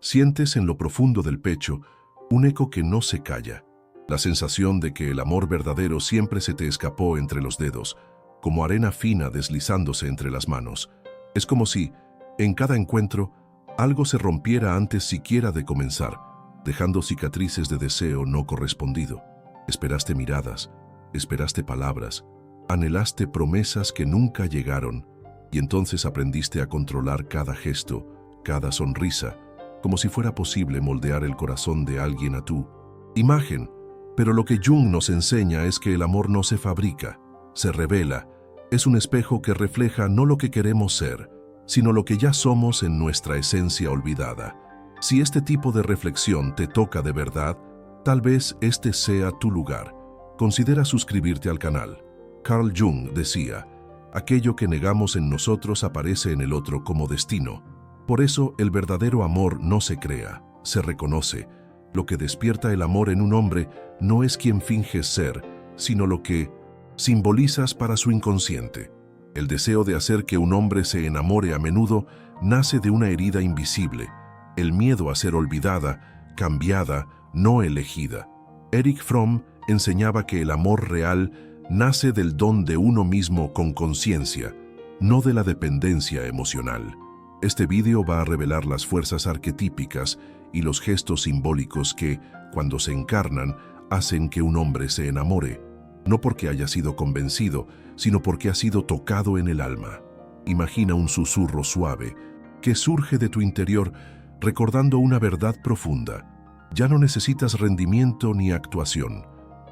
Sientes en lo profundo del pecho un eco que no se calla, la sensación de que el amor verdadero siempre se te escapó entre los dedos, como arena fina deslizándose entre las manos. Es como si, en cada encuentro, algo se rompiera antes siquiera de comenzar, dejando cicatrices de deseo no correspondido. Esperaste miradas, esperaste palabras, anhelaste promesas que nunca llegaron, y entonces aprendiste a controlar cada gesto, cada sonrisa, como si fuera posible moldear el corazón de alguien a tu imagen. Pero lo que Jung nos enseña es que el amor no se fabrica, se revela. Es un espejo que refleja no lo que queremos ser, sino lo que ya somos en nuestra esencia olvidada. Si este tipo de reflexión te toca de verdad, tal vez este sea tu lugar. Considera suscribirte al canal. Carl Jung decía, aquello que negamos en nosotros aparece en el otro como destino. Por eso el verdadero amor no se crea, se reconoce. Lo que despierta el amor en un hombre no es quien finges ser, sino lo que simbolizas para su inconsciente. El deseo de hacer que un hombre se enamore a menudo nace de una herida invisible, el miedo a ser olvidada, cambiada, no elegida. Erich Fromm enseñaba que el amor real nace del don de uno mismo con conciencia, no de la dependencia emocional. Este vídeo va a revelar las fuerzas arquetípicas y los gestos simbólicos que, cuando se encarnan, hacen que un hombre se enamore, no porque haya sido convencido, sino porque ha sido tocado en el alma. Imagina un susurro suave que surge de tu interior recordando una verdad profunda. Ya no necesitas rendimiento ni actuación.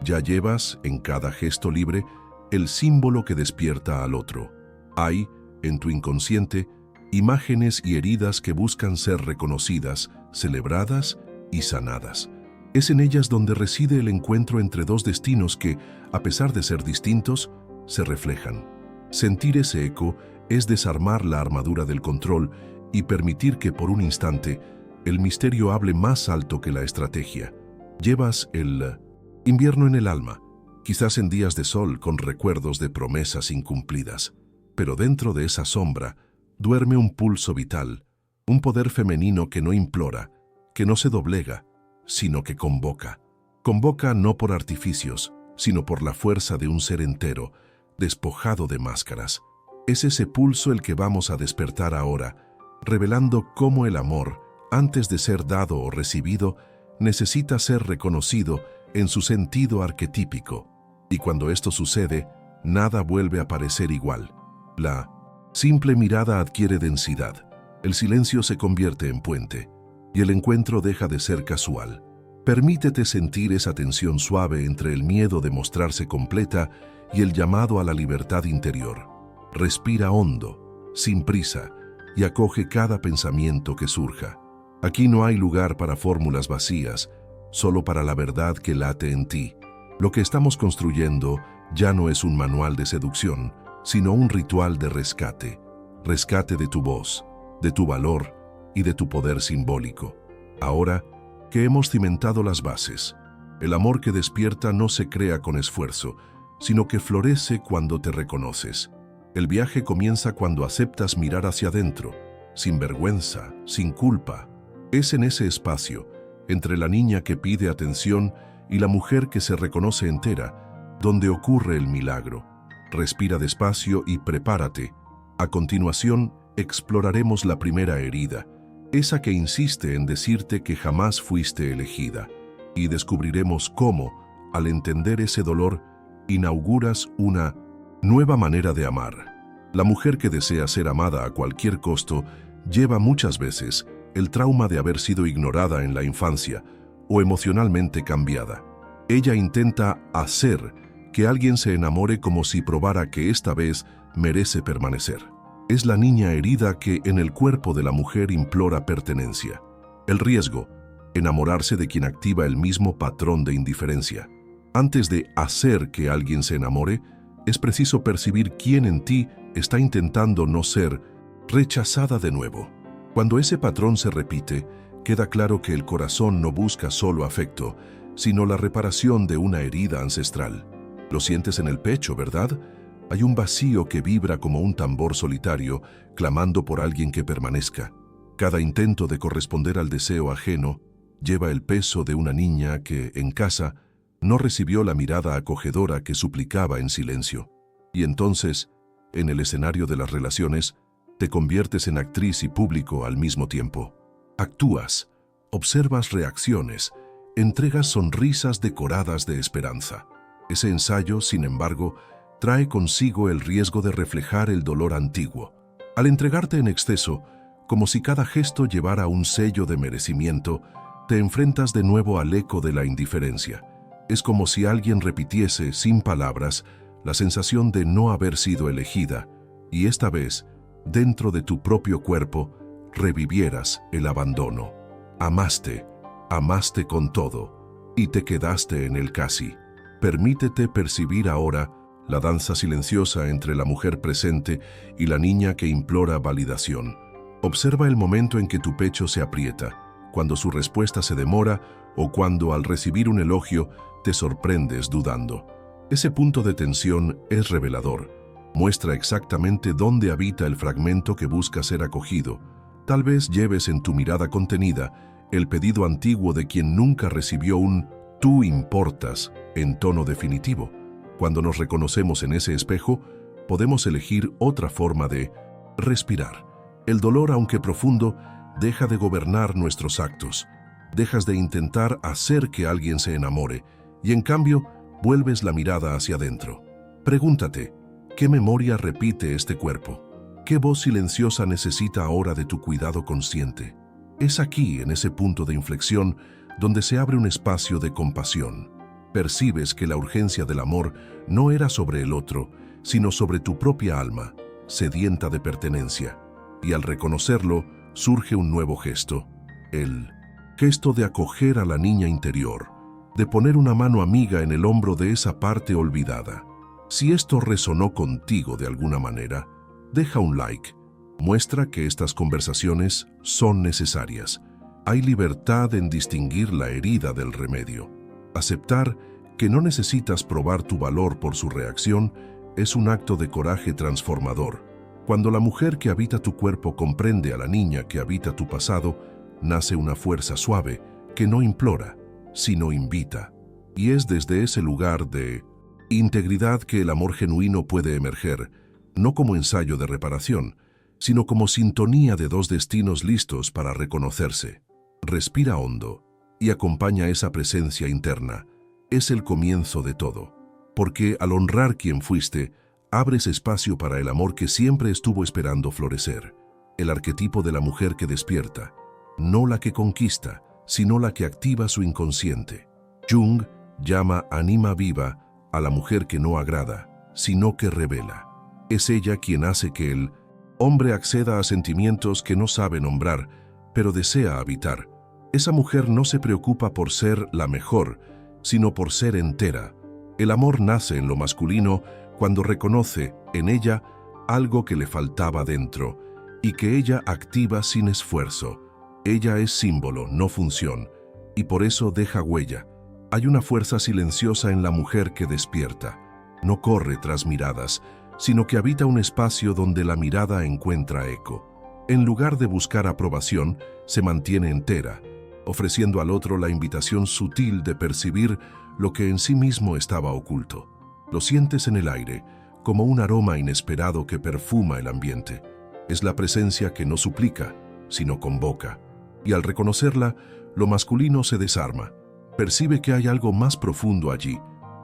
Ya llevas, en cada gesto libre, el símbolo que despierta al otro. Hay, en tu inconsciente, imágenes y heridas que buscan ser reconocidas, celebradas y sanadas. Es en ellas donde reside el encuentro entre dos destinos que, a pesar de ser distintos, se reflejan. Sentir ese eco es desarmar la armadura del control y permitir que por un instante el misterio hable más alto que la estrategia. Llevas el invierno en el alma, quizás en días de sol con recuerdos de promesas incumplidas, pero dentro de esa sombra duerme un pulso vital, un poder femenino que no implora, que no se doblega, sino que convoca. Convoca no por artificios, sino por la fuerza de un ser entero, despojado de máscaras. Es ese pulso el que vamos a despertar ahora, revelando cómo el amor, antes de ser dado o recibido, necesita ser reconocido en su sentido arquetípico. Y cuando esto sucede, nada vuelve a parecer igual. La simple mirada adquiere densidad, el silencio se convierte en puente, y el encuentro deja de ser casual. Permítete sentir esa tensión suave entre el miedo de mostrarse completa y el llamado a la libertad interior. Respira hondo, sin prisa, y acoge cada pensamiento que surja. Aquí no hay lugar para fórmulas vacías, solo para la verdad que late en ti. Lo que estamos construyendo ya no es un manual de seducción, sino un ritual de rescate. Rescate de tu voz, de tu valor y de tu poder simbólico. Ahora que hemos cimentado las bases, el amor que despierta no se crea con esfuerzo, sino que florece cuando te reconoces. El viaje comienza cuando aceptas mirar hacia adentro, sin vergüenza, sin culpa. Es en ese espacio, entre la niña que pide atención y la mujer que se reconoce entera, donde ocurre el milagro. Respira despacio y prepárate. A continuación, exploraremos la primera herida, esa que insiste en decirte que jamás fuiste elegida, y descubriremos cómo, al entender ese dolor, inauguras una nueva manera de amar. La mujer que desea ser amada a cualquier costo lleva muchas veces el trauma de haber sido ignorada en la infancia o emocionalmente cambiada. Ella intenta hacer que alguien se enamore como si probara que esta vez merece permanecer. Es la niña herida que en el cuerpo de la mujer implora pertenencia. El riesgo, enamorarse de quien activa el mismo patrón de indiferencia. Antes de hacer que alguien se enamore, es preciso percibir quién en ti está intentando no ser rechazada de nuevo. Cuando ese patrón se repite, queda claro que el corazón no busca solo afecto, sino la reparación de una herida ancestral. Lo sientes en el pecho, ¿verdad? Hay un vacío que vibra como un tambor solitario, clamando por alguien que permanezca. Cada intento de corresponder al deseo ajeno lleva el peso de una niña que, en casa, no recibió la mirada acogedora que suplicaba en silencio. Y entonces, en el escenario de las relaciones, te conviertes en actriz y público al mismo tiempo. Actúas, observas reacciones, entregas sonrisas decoradas de esperanza. Ese ensayo, sin embargo, trae consigo el riesgo de reflejar el dolor antiguo. Al entregarte en exceso, como si cada gesto llevara un sello de merecimiento, te enfrentas de nuevo al eco de la indiferencia. Es como si alguien repitiese, sin palabras, la sensación de no haber sido elegida, y esta vez, dentro de tu propio cuerpo, revivieras el abandono. Amaste con todo, y te quedaste en el casi. Permítete percibir ahora la danza silenciosa entre la mujer presente y la niña que implora validación. Observa el momento en que tu pecho se aprieta, cuando su respuesta se demora o cuando al recibir un elogio te sorprendes dudando. Ese punto de tensión es revelador. Muestra exactamente dónde habita el fragmento que busca ser acogido. Tal vez lleves en tu mirada contenida el pedido antiguo de quien nunca recibió un «tú importas» en tono definitivo. Cuando nos reconocemos en ese espejo, podemos elegir otra forma de respirar. El dolor, aunque profundo, deja de gobernar nuestros actos. Dejas de intentar hacer que alguien se enamore y, en cambio, vuelves la mirada hacia adentro. Pregúntate, ¿qué memoria repite este cuerpo? ¿Qué voz silenciosa necesita ahora de tu cuidado consciente? Es aquí, en ese punto de inflexión, donde se abre un espacio de compasión. Percibes que la urgencia del amor no era sobre el otro, sino sobre tu propia alma, sedienta de pertenencia. Y al reconocerlo, surge un nuevo gesto, el gesto de acoger a la niña interior, de poner una mano amiga en el hombro de esa parte olvidada. Si esto resonó contigo de alguna manera, deja un like. Muestra que estas conversaciones son necesarias. Hay libertad en distinguir la herida del remedio. Aceptar que no necesitas probar tu valor por su reacción es un acto de coraje transformador. Cuando la mujer que habita tu cuerpo comprende a la niña que habita tu pasado, nace una fuerza suave que no implora, sino invita. Y es desde ese lugar de integridad que el amor genuino puede emerger, no como ensayo de reparación, sino como sintonía de dos destinos listos para reconocerse. Respira hondo y acompaña esa presencia interna. Es el comienzo de todo, porque al honrar quien fuiste, abres espacio para el amor que siempre estuvo esperando florecer. El arquetipo de la mujer que despierta, no la que conquista, sino la que activa su inconsciente. Jung llama anima viva a la mujer que no agrada, sino que revela. Es ella quien hace que el hombre acceda a sentimientos que no sabe nombrar, pero desea habitar. Esa mujer no se preocupa por ser la mejor, sino por ser entera. El amor nace en lo masculino cuando reconoce en ella algo que le faltaba dentro y que ella activa sin esfuerzo. Ella es símbolo, no función, y por eso deja huella. Hay una fuerza silenciosa en la mujer que despierta. No corre tras miradas, sino que habita un espacio donde la mirada encuentra eco. En lugar de buscar aprobación, se mantiene entera, ofreciendo al otro la invitación sutil de percibir lo que en sí mismo estaba oculto. Lo sientes en el aire, como un aroma inesperado que perfuma el ambiente. Es la presencia que no suplica, sino convoca. Y al reconocerla, lo masculino se desarma. Percibe que hay algo más profundo allí,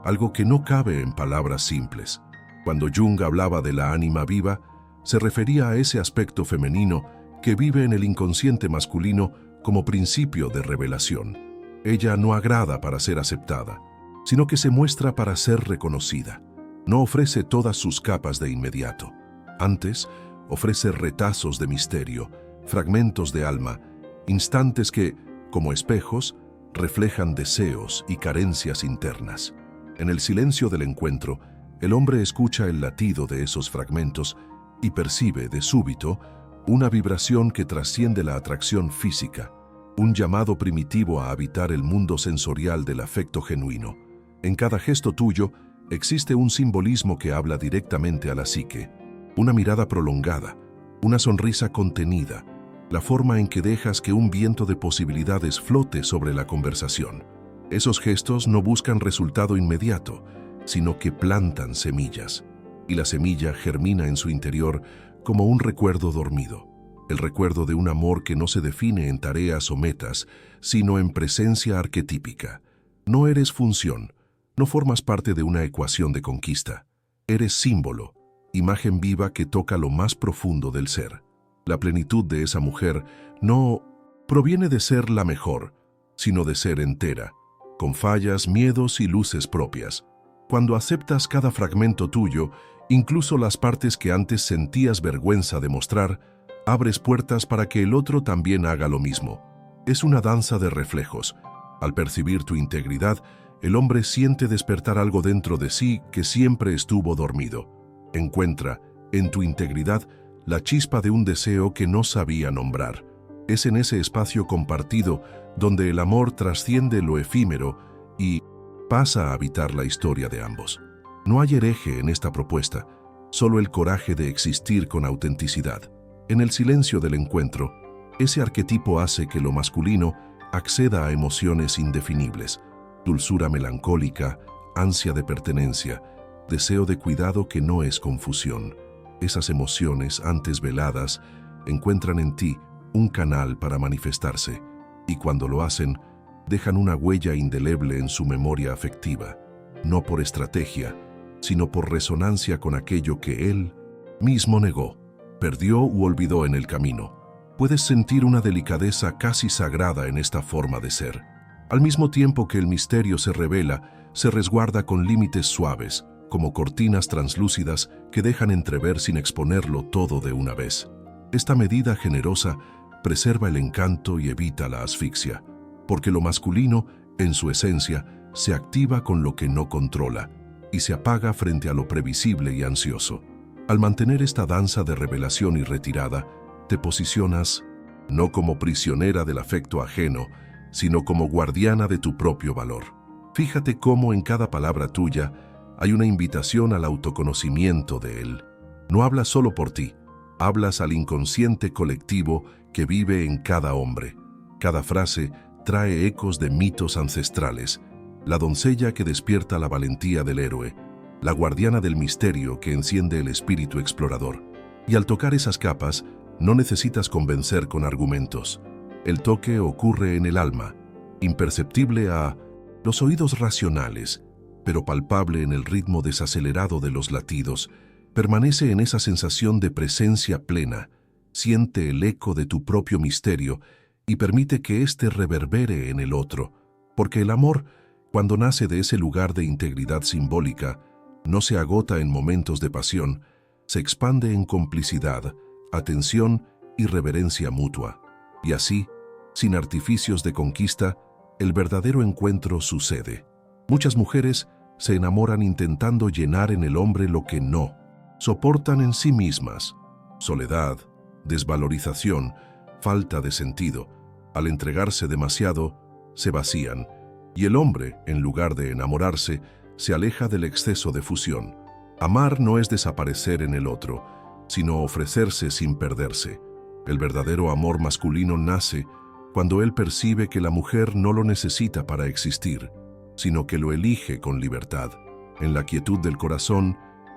algo que no cabe en palabras simples. Cuando Jung hablaba de la ánima viva, se refería a ese aspecto femenino que vive en el inconsciente masculino como principio de revelación. Ella no agrada para ser aceptada, sino que se muestra para ser reconocida. No ofrece todas sus capas de inmediato. Antes, ofrece retazos de misterio, fragmentos de alma, instantes que, como espejos, reflejan deseos y carencias internas. En el silencio del encuentro, el hombre escucha el latido de esos fragmentos y percibe, de súbito, una vibración que trasciende la atracción física, un llamado primitivo a habitar el mundo sensorial del afecto genuino. En cada gesto tuyo existe un simbolismo que habla directamente a la psique, una mirada prolongada, una sonrisa contenida, la forma en que dejas que un viento de posibilidades flote sobre la conversación. Esos gestos no buscan resultado inmediato, sino que plantan semillas, y la semilla germina en su interior como un recuerdo dormido, el recuerdo de un amor que no se define en tareas o metas, sino en presencia arquetípica. No eres función, no formas parte de una ecuación de conquista. Eres símbolo, imagen viva que toca lo más profundo del ser. La plenitud de esa mujer no proviene de ser la mejor, sino de ser entera, con fallas, miedos y luces propias. Cuando aceptas cada fragmento tuyo, incluso las partes que antes sentías vergüenza de mostrar, abres puertas para que el otro también haga lo mismo. Es una danza de reflejos. Al percibir tu integridad, el hombre siente despertar algo dentro de sí que siempre estuvo dormido. Encuentra, en tu integridad, la chispa de un deseo que no sabía nombrar. Es en ese espacio compartido donde el amor trasciende lo efímero y pasa a habitar la historia de ambos. No hay hereje en esta propuesta, solo el coraje de existir con autenticidad. En el silencio del encuentro, ese arquetipo hace que lo masculino acceda a emociones indefinibles, dulzura melancólica, ansia de pertenencia, deseo de cuidado que no es confusión. Esas emociones, antes veladas, encuentran en ti un canal para manifestarse, y cuando lo hacen, dejan una huella indeleble en su memoria afectiva, no por estrategia, sino por resonancia con aquello que él mismo negó, perdió u olvidó en el camino. Puedes sentir una delicadeza casi sagrada en esta forma de ser. Al mismo tiempo que el misterio se revela, se resguarda con límites suaves, como cortinas translúcidas que dejan entrever sin exponerlo todo de una vez. Esta medida generosa preserva el encanto y evita la asfixia, porque lo masculino, en su esencia, se activa con lo que no controla y se apaga frente a lo previsible y ansioso. Al mantener esta danza de revelación y retirada, te posicionas no como prisionera del afecto ajeno, sino como guardiana de tu propio valor. Fíjate cómo en cada palabra tuya hay una invitación al autoconocimiento de él. No hablas solo por ti, hablas al inconsciente colectivo que vive en cada hombre. Cada frase trae ecos de mitos ancestrales, la doncella que despierta la valentía del héroe, la guardiana del misterio que enciende el espíritu explorador. Y al tocar esas capas, no necesitas convencer con argumentos. El toque ocurre en el alma, imperceptible a los oídos racionales, pero palpable en el ritmo desacelerado de los latidos. Permanece en esa sensación de presencia plena, siente el eco de tu propio misterio y permite que éste reverbere en el otro, porque el amor, cuando nace de ese lugar de integridad simbólica, no se agota en momentos de pasión, se expande en complicidad, atención y reverencia mutua. Y así, sin artificios de conquista, el verdadero encuentro sucede. Muchas mujeres se enamoran intentando llenar en el hombre lo que no soportan en sí mismas: soledad, desvalorización, falta de sentido. Al entregarse demasiado, se vacían, y el hombre, en lugar de enamorarse, se aleja del exceso de fusión. Amar no es desaparecer en el otro, sino ofrecerse sin perderse. El verdadero amor masculino nace cuando él percibe que la mujer no lo necesita para existir, sino que lo elige con libertad. En la quietud del corazón,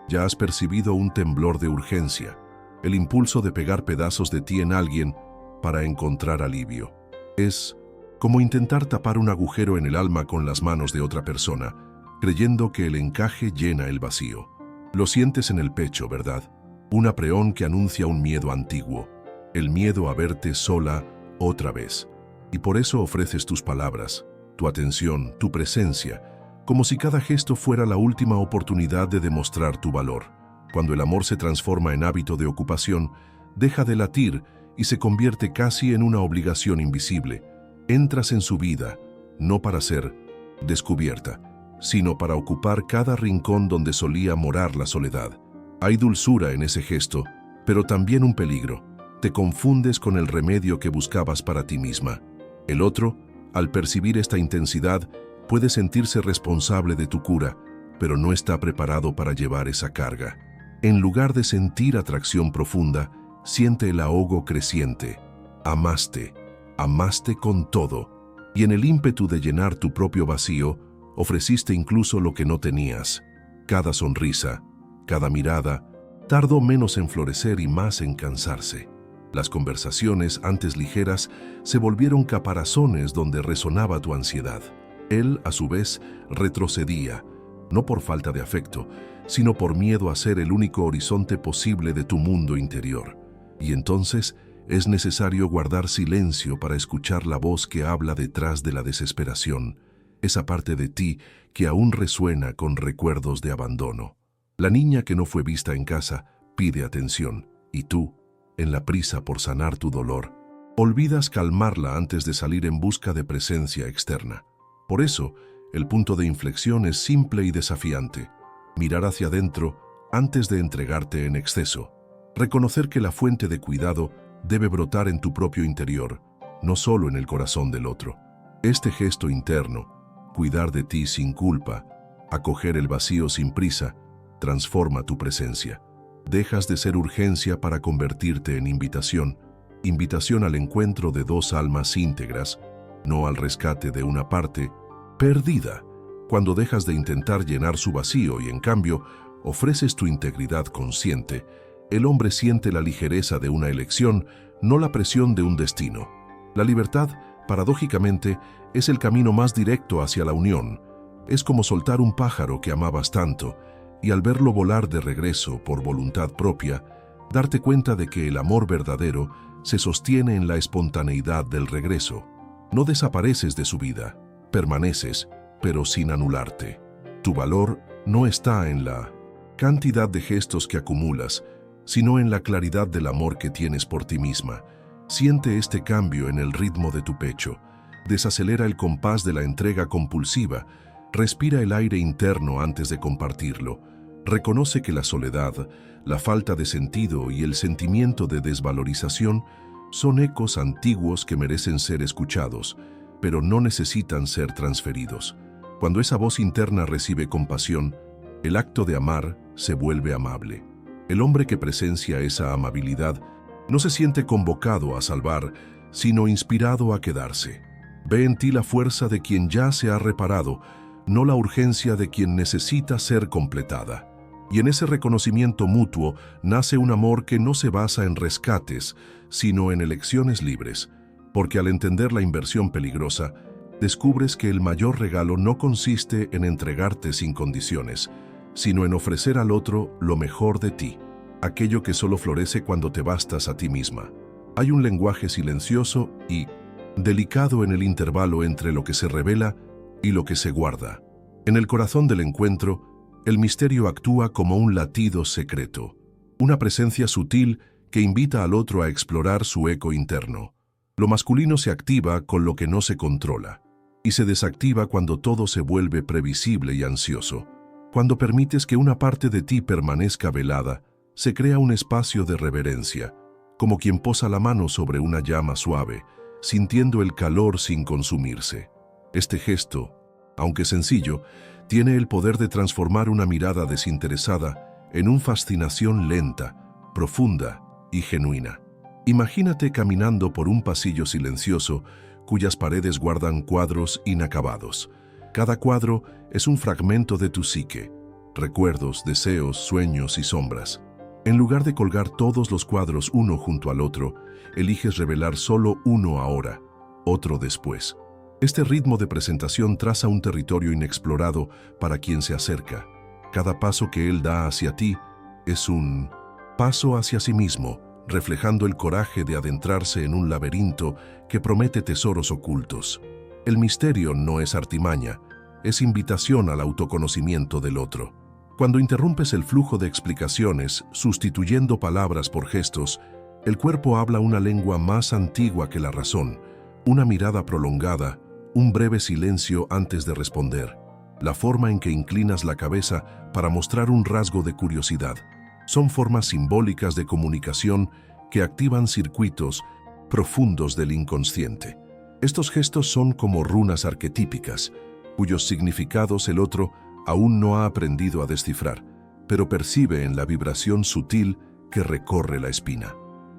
ya has percibido un temblor de urgencia, el impulso de pegar pedazos de ti en alguien para encontrar alivio. Es como intentar tapar un agujero en el alma con las manos de otra persona, creyendo que el encaje llena el vacío. Lo sientes en el pecho, ¿verdad? Un apreón que anuncia un miedo antiguo, el miedo a verte sola otra vez. Y por eso ofreces tus palabras, tu atención, tu presencia, como si cada gesto fuera la última oportunidad de demostrar tu valor. Cuando el amor se transforma en hábito de ocupación, deja de latir y se convierte casi en una obligación invisible. Entras en su vida, no para ser descubierta, sino para ocupar cada rincón donde solía morar la soledad. Hay dulzura en ese gesto, pero también un peligro. Te confundes con el remedio que buscabas para ti misma. El otro, al percibir esta intensidad, puede sentirse responsable de tu cura, pero no está preparado para llevar esa carga. En lugar de sentir atracción profunda, siente el ahogo creciente. Amaste, amaste con todo, y en el ímpetu de llenar tu propio vacío, ofreciste incluso lo que no tenías. Cada sonrisa, cada mirada, tardó menos en florecer y más en cansarse. Las conversaciones, antes ligeras, se volvieron caparazones donde resonaba tu ansiedad. Él, a su vez, retrocedía, no por falta de afecto, sino por miedo a ser el único horizonte posible de tu mundo interior. Y entonces es necesario guardar silencio para escuchar la voz que habla detrás de la desesperación, esa parte de ti que aún resuena con recuerdos de abandono. La niña que no fue vista en casa pide atención, y tú, en la prisa por sanar tu dolor, olvidas calmarla antes de salir en busca de presencia externa. Por eso, el punto de inflexión es simple y desafiante: mirar hacia adentro antes de entregarte en exceso. Reconocer que la fuente de cuidado debe brotar en tu propio interior, no solo en el corazón del otro. Este gesto interno, cuidar de ti sin culpa, acoger el vacío sin prisa, transforma tu presencia. Dejas de ser urgencia para convertirte en invitación, invitación al encuentro de dos almas íntegras, no al rescate de una parte perdida. Cuando dejas de intentar llenar su vacío y en cambio ofreces tu integridad consciente, el hombre siente la ligereza de una elección, no la presión de un destino. La libertad, paradójicamente, es el camino más directo hacia la unión. Es como soltar un pájaro que amabas tanto, y al verlo volar de regreso por voluntad propia, darte cuenta de que el amor verdadero se sostiene en la espontaneidad del regreso. No desapareces de su vida, permaneces, pero sin anularte. Tu valor no está en la cantidad de gestos que acumulas, sino en la claridad del amor que tienes por ti misma. Siente este cambio en el ritmo de tu pecho. Desacelera el compás de la entrega compulsiva. Respira el aire interno antes de compartirlo. Reconoce que la soledad, la falta de sentido y el sentimiento de desvalorización son ecos antiguos que merecen ser escuchados, pero no necesitan ser transferidos. Cuando esa voz interna recibe compasión, el acto de amar se vuelve amable. El hombre que presencia esa amabilidad no se siente convocado a salvar, sino inspirado a quedarse. Ve en ti la fuerza de quien ya se ha reparado, no la urgencia de quien necesita ser completada. Y en ese reconocimiento mutuo nace un amor que no se basa en rescates, sino en elecciones libres, porque al entender la inversión peligrosa, descubres que el mayor regalo no consiste en entregarte sin condiciones, sino en ofrecer al otro lo mejor de ti, aquello que solo florece cuando te bastas a ti misma. Hay un lenguaje silencioso y delicado en el intervalo entre lo que se revela y lo que se guarda. En el corazón del encuentro, el misterio actúa como un latido secreto, una presencia sutil que invita al otro a explorar su eco interno. Lo masculino se activa con lo que no se controla, y se desactiva cuando todo se vuelve previsible y ansioso. Cuando permites que una parte de ti permanezca velada, se crea un espacio de reverencia, como quien posa la mano sobre una llama suave, sintiendo el calor sin consumirse. Este gesto, aunque sencillo, tiene el poder de transformar una mirada desinteresada en una fascinación lenta, profunda y genuina. Imagínate caminando por un pasillo silencioso cuyas paredes guardan cuadros inacabados. Cada cuadro es un fragmento de tu psique, recuerdos, deseos, sueños y sombras. En lugar de colgar todos los cuadros uno junto al otro, eliges revelar solo uno ahora, otro después. Este ritmo de presentación traza un territorio inexplorado para quien se acerca. Cada paso que él da hacia ti es un paso hacia sí mismo, reflejando el coraje de adentrarse en un laberinto que promete tesoros ocultos. El misterio no es artimaña, es invitación al autoconocimiento del otro. Cuando interrumpes el flujo de explicaciones, sustituyendo palabras por gestos, el cuerpo habla una lengua más antigua que la razón, una mirada prolongada, un breve silencio antes de responder, la forma en que inclinas la cabeza para mostrar un rasgo de curiosidad. Son formas simbólicas de comunicación que activan circuitos profundos del inconsciente. Estos gestos son como runas arquetípicas, cuyos significados el otro aún no ha aprendido a descifrar, pero percibe en la vibración sutil que recorre la espina.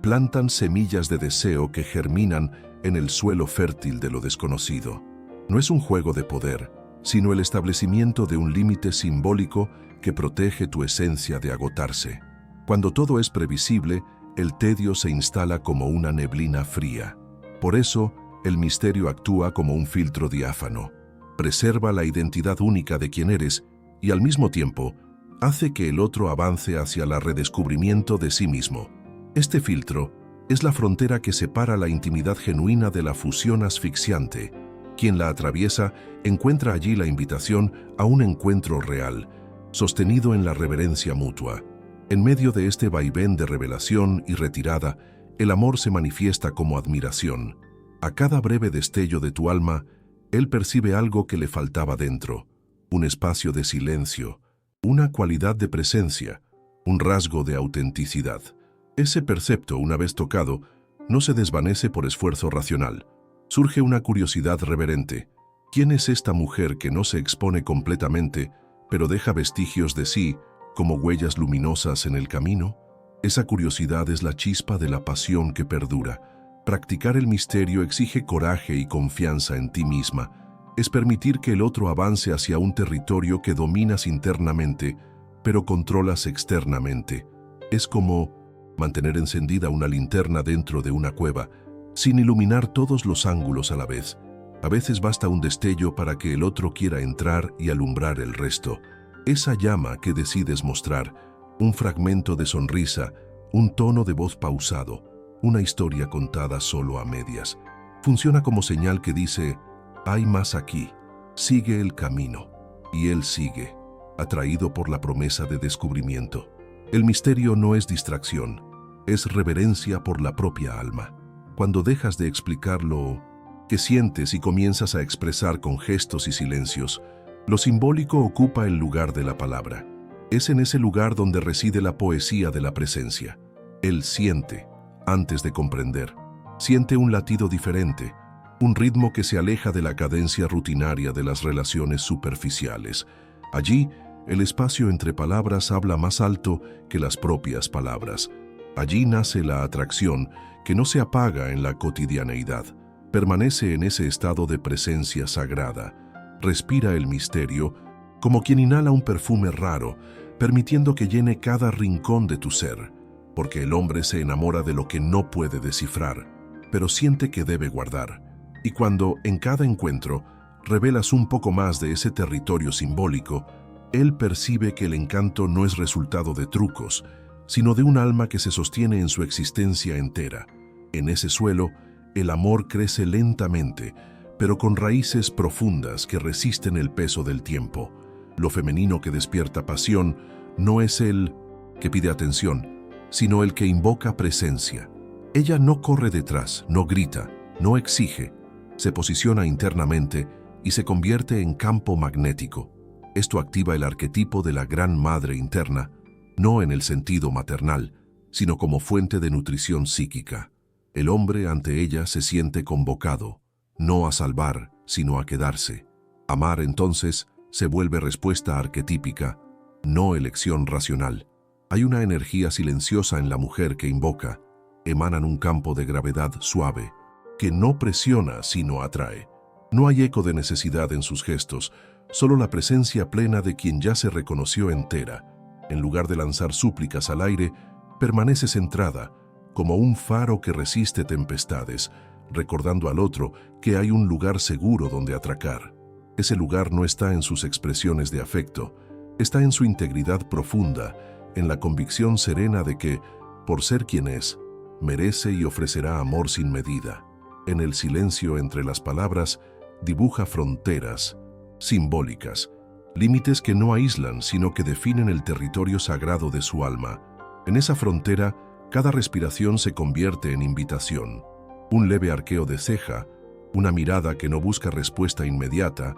plantan semillas de deseo que germinan en el suelo fértil de lo desconocido. No es un juego de poder, sino el establecimiento de un límite simbólico que protege tu esencia de agotarse. Cuando todo es previsible, el tedio se instala como una neblina fría. Por eso, el misterio actúa como un filtro diáfano. Preserva la identidad única de quien eres y, al mismo tiempo, hace que el otro avance hacia el redescubrimiento de sí mismo. Este filtro es la frontera que separa la intimidad genuina de la fusión asfixiante. Quien la atraviesa encuentra allí la invitación a un encuentro real, sostenido en la reverencia mutua. En medio de este vaivén de revelación y retirada, el amor se manifiesta como admiración. A cada breve destello de tu alma, él percibe algo que le faltaba dentro, un espacio de silencio, una cualidad de presencia, un rasgo de autenticidad. Ese percepto, una vez tocado, no se desvanece por esfuerzo racional. Surge una curiosidad reverente. ¿Quién es esta mujer que no se expone completamente, pero deja vestigios de sí, como huellas luminosas en el camino? Esa curiosidad es la chispa de la pasión que perdura. Practicar el misterio exige coraje y confianza en ti misma. Es permitir que el otro avance hacia un territorio que dominas internamente, pero controlas externamente. Es como mantener encendida una linterna dentro de una cueva, sin iluminar todos los ángulos a la vez. A veces basta un destello para que el otro quiera entrar y alumbrar el resto. Esa llama que decides mostrar, un fragmento de sonrisa, un tono de voz pausado, una historia contada solo a medias, funciona como señal que dice: hay más aquí, sigue el camino. Y él sigue, atraído por la promesa de descubrimiento. El misterio no es distracción, es reverencia por la propia alma. Cuando dejas de explicar lo que sientes y comienzas a expresar con gestos y silencios, lo simbólico ocupa el lugar de la palabra. Es en ese lugar donde reside la poesía de la presencia. Él siente, antes de comprender. Siente un latido diferente, un ritmo que se aleja de la cadencia rutinaria de las relaciones superficiales. Allí, el espacio entre palabras habla más alto que las propias palabras. Allí nace la atracción que no se apaga en la cotidianeidad. Permanece en ese estado de presencia sagrada. Respira el misterio como quien inhala un perfume raro, permitiendo que llene cada rincón de tu ser. Porque el hombre se enamora de lo que no puede descifrar, pero siente que debe guardar. Y cuando, en cada encuentro, revelas un poco más de ese territorio simbólico, él percibe que el encanto no es resultado de trucos, sino de un alma que se sostiene en su existencia entera. En ese suelo, el amor crece lentamente, pero con raíces profundas que resisten el peso del tiempo. Lo femenino que despierta pasión no es el que pide atención, sino el que invoca presencia. Ella no corre detrás, no grita, no exige, se posiciona internamente y se convierte en campo magnético. Esto activa el arquetipo de la gran madre interna, no en el sentido maternal, sino como fuente de nutrición psíquica. El hombre ante ella se siente convocado, no a salvar, sino a quedarse. Amar, entonces, se vuelve respuesta arquetípica, no elección racional. Hay una energía silenciosa en la mujer que invoca, emanan un campo de gravedad suave, que no presiona sino atrae. No hay eco de necesidad en sus gestos, solo la presencia plena de quien ya se reconoció entera. En lugar de lanzar súplicas al aire, permanece centrada, como un faro que resiste tempestades, recordando al otro que hay un lugar seguro donde atracar. Ese lugar no está en sus expresiones de afecto, está en su integridad profunda, en la convicción serena de que, por ser quien es, merece y ofrecerá amor sin medida. En el silencio entre las palabras, dibuja fronteras simbólicas, límites que no aíslan, sino que definen el territorio sagrado de su alma. En esa frontera, cada respiración se convierte en invitación. Un leve arqueo de ceja, una mirada que no busca respuesta inmediata,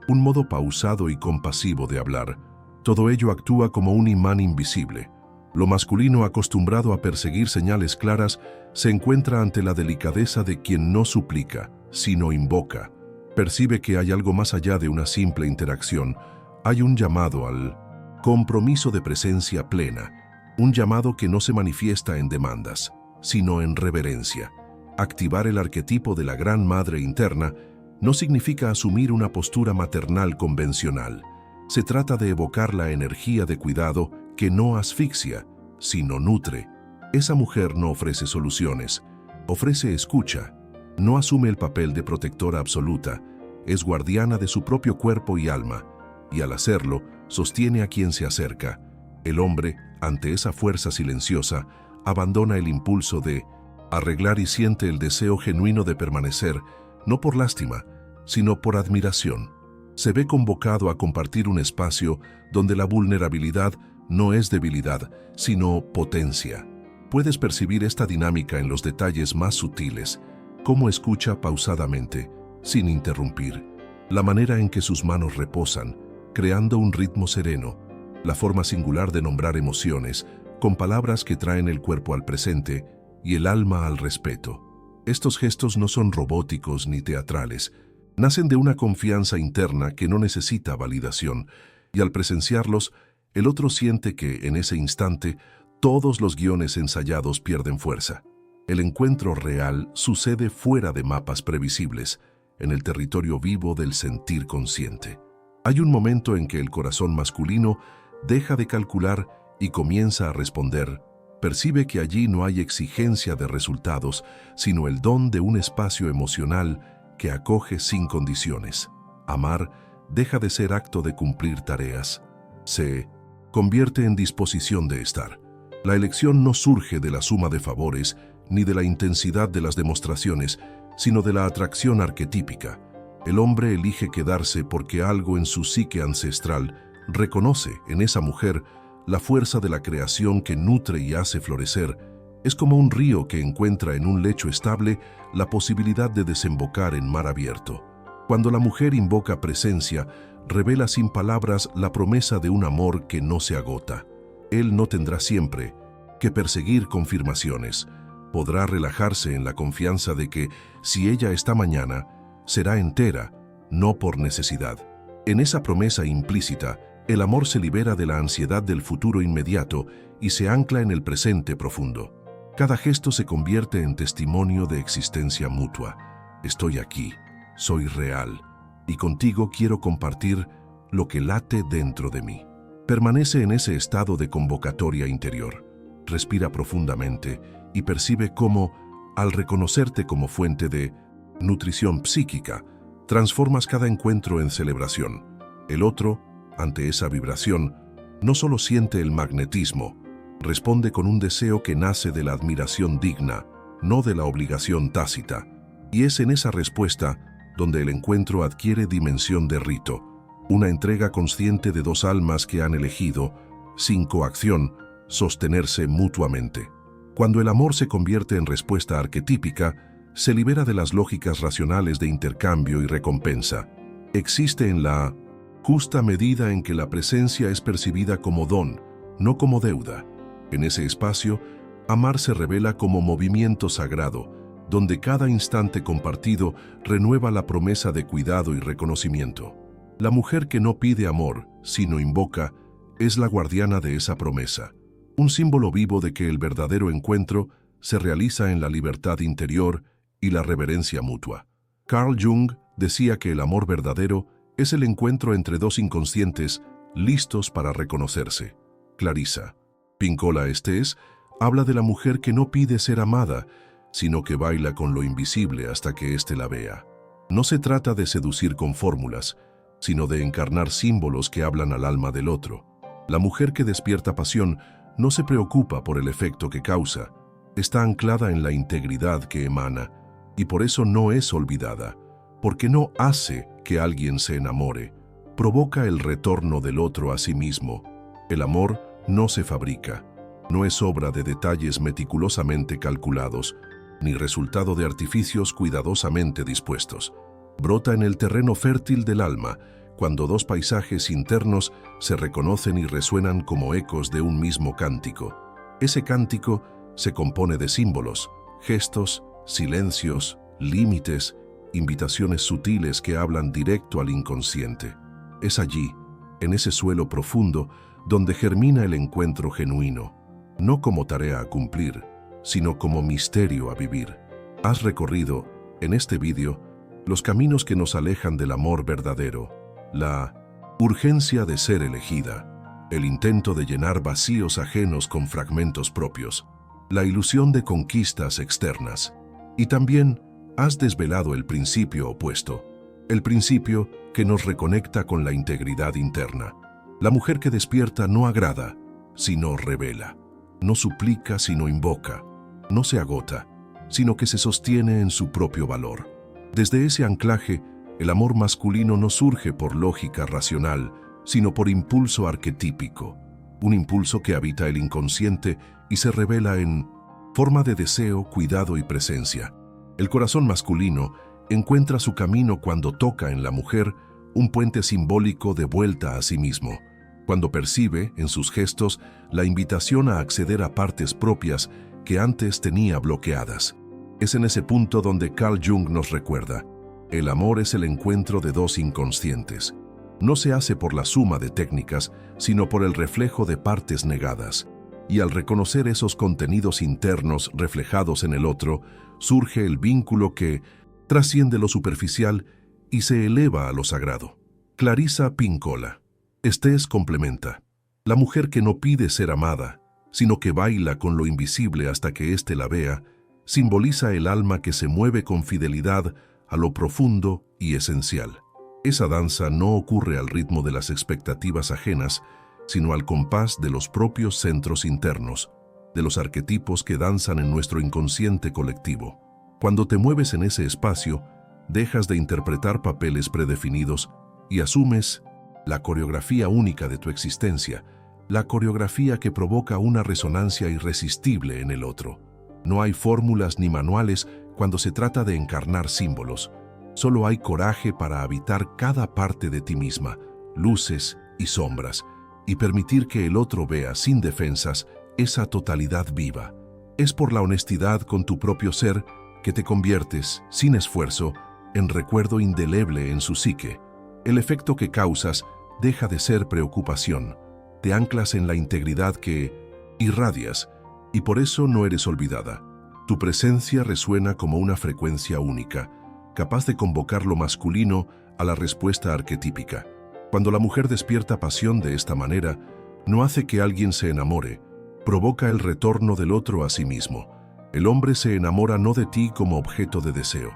un modo pausado y compasivo de hablar. Todo ello actúa como un imán invisible. Lo masculino, acostumbrado a perseguir señales claras, se encuentra ante la delicadeza de quien no suplica, sino invoca. Percibe que hay algo más allá de una simple interacción. Hay un llamado al compromiso de presencia plena, un llamado que no se manifiesta en demandas, sino en reverencia. Activar el arquetipo de la gran madre interna no significa asumir una postura maternal convencional. Se trata de evocar la energía de cuidado que no asfixia, sino nutre. Esa mujer no ofrece soluciones, ofrece escucha. No asume el papel de protectora absoluta, es guardiana de su propio cuerpo y alma, y al hacerlo, sostiene a quien se acerca. El hombre, ante esa fuerza silenciosa, abandona el impulso de arreglar y siente el deseo genuino de permanecer, no por lástima, sino por admiración. Se ve convocado a compartir un espacio donde la vulnerabilidad no es debilidad, sino potencia. Puedes percibir esta dinámica en los detalles más sutiles, cómo escucha pausadamente, sin interrumpir, la manera en que sus manos reposan, creando un ritmo sereno, la forma singular de nombrar emociones, con palabras que traen el cuerpo al presente y el alma al respeto. Estos gestos no son robóticos ni teatrales, nacen de una confianza interna que no necesita validación, y al presenciarlos, el otro siente que, en ese instante, todos los guiones ensayados pierden fuerza. El encuentro real sucede fuera de mapas previsibles, en el territorio vivo del sentir consciente. Hay un momento en que el corazón masculino deja de calcular y comienza a responder. Percibe que allí no hay exigencia de resultados, sino el don de un espacio emocional que acoge sin condiciones. Amar deja de ser acto de cumplir tareas. Se convierte en disposición de estar. La elección no surge de la suma de favores ni de la intensidad de las demostraciones, sino de la atracción arquetípica. El hombre elige quedarse porque algo en su psique ancestral reconoce en esa mujer la fuerza de la creación que nutre y hace florecer. Es como un río que encuentra en un lecho estable la posibilidad de desembocar en mar abierto. Cuando la mujer invoca presencia, revela sin palabras la promesa de un amor que no se agota. Él no tendrá siempre que perseguir confirmaciones. Podrá relajarse en la confianza de que, si ella está mañana, será entera, no por necesidad. En esa promesa implícita, el amor se libera de la ansiedad del futuro inmediato y se ancla en el presente profundo. Cada gesto se convierte en testimonio de existencia mutua. Estoy aquí, soy real, y contigo quiero compartir lo que late dentro de mí. Permanece en ese estado de convocatoria interior. Respira profundamente y percibe cómo, al reconocerte como fuente de nutrición psíquica, transformas cada encuentro en celebración. El otro, ante esa vibración, no solo siente el magnetismo, responde con un deseo que nace de la admiración digna, no de la obligación tácita. Y es en esa respuesta donde el encuentro adquiere dimensión de rito, una entrega consciente de dos almas que han elegido, sin coacción, sostenerse mutuamente. Cuando el amor se convierte en respuesta arquetípica, se libera de las lógicas racionales de intercambio y recompensa. Existe en la justa medida en que la presencia es percibida como don, no como deuda. En ese espacio, amar se revela como movimiento sagrado, donde cada instante compartido renueva la promesa de cuidado y reconocimiento. La mujer que no pide amor, sino invoca, es la guardiana de esa promesa, un símbolo vivo de que el verdadero encuentro se realiza en la libertad interior y la reverencia mutua. Carl Jung decía que el amor verdadero es el encuentro entre dos inconscientes listos para reconocerse. Clarissa Pinkola Estés habla de la mujer que no pide ser amada, sino que baila con lo invisible hasta que éste la vea. No se trata de seducir con fórmulas, sino de encarnar símbolos que hablan al alma del otro. La mujer que despierta pasión no se preocupa por el efecto que causa, está anclada en la integridad que emana, y por eso no es olvidada, porque no hace que alguien se enamore, provoca el retorno del otro a sí mismo. El amor no se fabrica, no es obra de detalles meticulosamente calculados, ni resultado de artificios cuidadosamente dispuestos. Brota en el terreno fértil del alma, cuando dos paisajes internos se reconocen y resuenan como ecos de un mismo cántico. Ese cántico se compone de símbolos, gestos, silencios, límites, invitaciones sutiles que hablan directo al inconsciente. Es allí, en ese suelo profundo, donde germina el encuentro genuino, no como tarea a cumplir, sino como misterio a vivir. Has recorrido, en este vídeo, los caminos que nos alejan del amor verdadero, la urgencia de ser elegida, el intento de llenar vacíos ajenos con fragmentos propios, la ilusión de conquistas externas, y también has desvelado el principio opuesto, el principio que nos reconecta con la integridad interna. La mujer que despierta no agrada, sino revela, no suplica, sino invoca, no se agota, sino que se sostiene en su propio valor. Desde ese anclaje, el amor masculino no surge por lógica racional, sino por impulso arquetípico, un impulso que habita el inconsciente y se revela en forma de deseo, cuidado y presencia. El corazón masculino encuentra su camino cuando toca en la mujer un puente simbólico de vuelta a sí mismo, cuando percibe en sus gestos la invitación a acceder a partes propias que antes tenía bloqueadas. Es en ese punto donde Carl Jung nos recuerda: el amor es el encuentro de dos inconscientes. No se hace por la suma de técnicas, sino por el reflejo de partes negadas. Y al reconocer esos contenidos internos reflejados en el otro, surge el vínculo que trasciende lo superficial y se eleva a lo sagrado. Clarissa Pinkola. Estés complementa: la mujer que no pide ser amada, sino que baila con lo invisible hasta que éste la vea, simboliza el alma que se mueve con fidelidad a lo profundo y esencial. Esa danza no ocurre al ritmo de las expectativas ajenas, sino al compás de los propios centros internos, de los arquetipos que danzan en nuestro inconsciente colectivo. Cuando te mueves en ese espacio, dejas de interpretar papeles predefinidos y asumes la coreografía única de tu existencia, la coreografía que provoca una resonancia irresistible en el otro. No hay fórmulas ni manuales cuando se trata de encarnar símbolos. Solo hay coraje para habitar cada parte de ti misma, luces y sombras, y permitir que el otro vea sin defensas esa totalidad viva. Es por la honestidad con tu propio ser que te conviertes, sin esfuerzo, en recuerdo indeleble en su psique. El efecto que causas deja de ser preocupación. Te anclas en la integridad que irradias, y por eso no eres olvidada. Tu presencia resuena como una frecuencia única, capaz de convocar lo masculino a la respuesta arquetípica. Cuando la mujer despierta pasión de esta manera, no hace que alguien se enamore, provoca el retorno del otro a sí mismo. El hombre se enamora no de ti como objeto de deseo,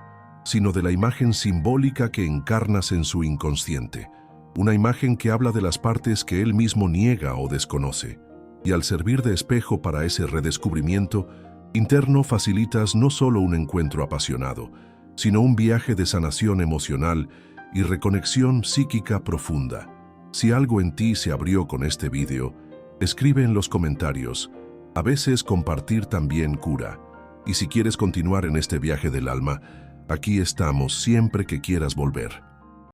sino de la imagen simbólica que encarnas en su inconsciente, una imagen que habla de las partes que él mismo niega o desconoce. Y al servir de espejo para ese redescubrimiento interno, facilitas no solo un encuentro apasionado, sino un viaje de sanación emocional y reconexión psíquica profunda. Si algo en ti se abrió con este vídeo, escribe en los comentarios: a veces compartir también cura. Y si quieres continuar en este viaje del alma, aquí estamos siempre que quieras volver.